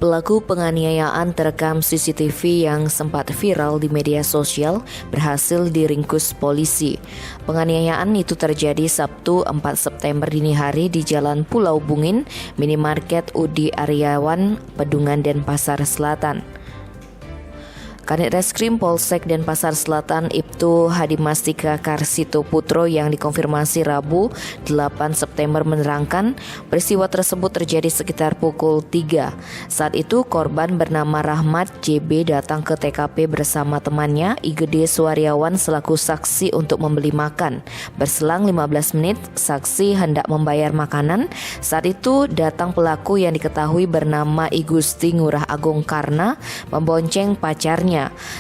Pelaku penganiayaan terekam CCTV yang sempat viral di media sosial berhasil diringkus polisi. Penganiayaan itu terjadi Sabtu 4 September dini hari di Jalan Pulau Bungin, Minimarket Udi Aryawan, Pedungan, Denpasar Selatan. Kanit Reskrim Polsek Denpasar Selatan Ibtu Hadimastika Karsito Putro yang dikonfirmasi Rabu 8 September menerangkan peristiwa tersebut terjadi sekitar pukul 3. Saat itu korban bernama Rahmat JB datang ke TKP bersama temannya Igede Suaryawan selaku saksi untuk membeli makan. Berselang 15 menit, saksi hendak membayar makanan. Saat itu datang pelaku yang diketahui bernama Igusti Ngurah Agung Karna membonceng pacarnya.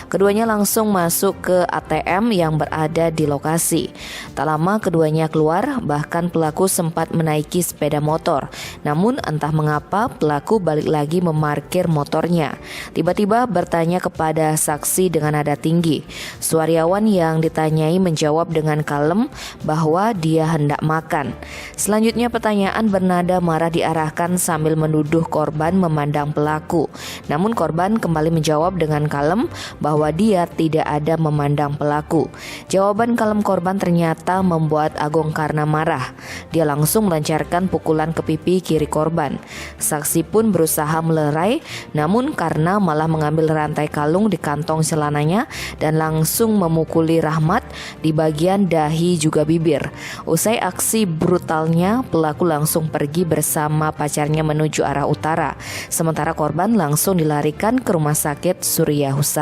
Keduanya langsung masuk ke ATM yang berada di lokasi. Tak lama keduanya keluar, bahkan pelaku sempat menaiki sepeda motor. Namun entah mengapa pelaku balik lagi memarkir motornya. Tiba-tiba bertanya kepada saksi dengan nada tinggi. Suaryawan yang ditanyai menjawab dengan kalem bahwa dia hendak makan. Selanjutnya pertanyaan bernada marah diarahkan sambil menuduh korban memandang pelaku. Namun korban kembali menjawab dengan kalem bahwa dia tidak ada memandang pelaku. Jawaban kalem korban ternyata membuat Agung Karna marah. Dia langsung melancarkan pukulan ke pipi kiri korban. Saksi pun berusaha melerai, namun Karna malah mengambil rantai kalung di kantong celananya dan langsung memukuli Rahmat di bagian dahi juga bibir. Usai aksi brutalnya, pelaku langsung pergi bersama pacarnya menuju arah utara. Sementara korban langsung dilarikan ke rumah sakit Surya Husada.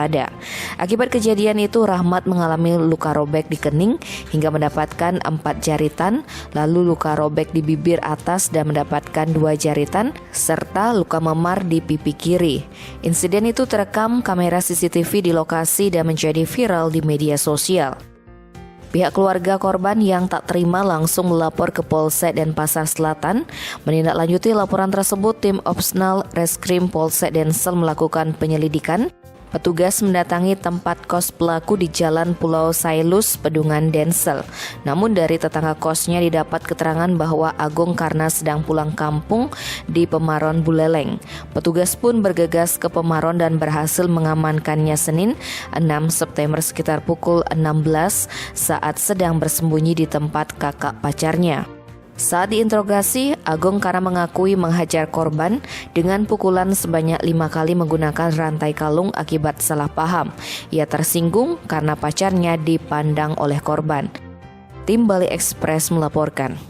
Akibat kejadian itu, Rahmat mengalami luka robek di kening hingga mendapatkan 4 jaritan, lalu luka robek di bibir atas dan mendapatkan 2 jaritan, serta luka memar di pipi kiri. Insiden itu terekam kamera CCTV di lokasi dan menjadi viral di media sosial. Pihak keluarga korban yang tak terima langsung melapor ke Polsek Denpasar Selatan. Menindaklanjuti laporan tersebut, tim Opsnal Reskrim Polsek Densel melakukan penyelidikan. Petugas mendatangi tempat kos pelaku di Jalan Pulau Sailus, Pedungan, Densel. Namun dari tetangga kosnya didapat keterangan bahwa Agung Karna sedang pulang kampung di Pemaron, Buleleng. Petugas pun bergegas ke Pemaron dan berhasil mengamankannya Senin 6 September sekitar pukul 16 saat sedang bersembunyi di tempat kakak pacarnya. Saat diinterogasi, Agung Karna mengakui menghajar korban dengan pukulan sebanyak 5 kali menggunakan rantai kalung akibat salah paham. Ia tersinggung karena pacarnya dipandang oleh korban. Tim Bali Express melaporkan.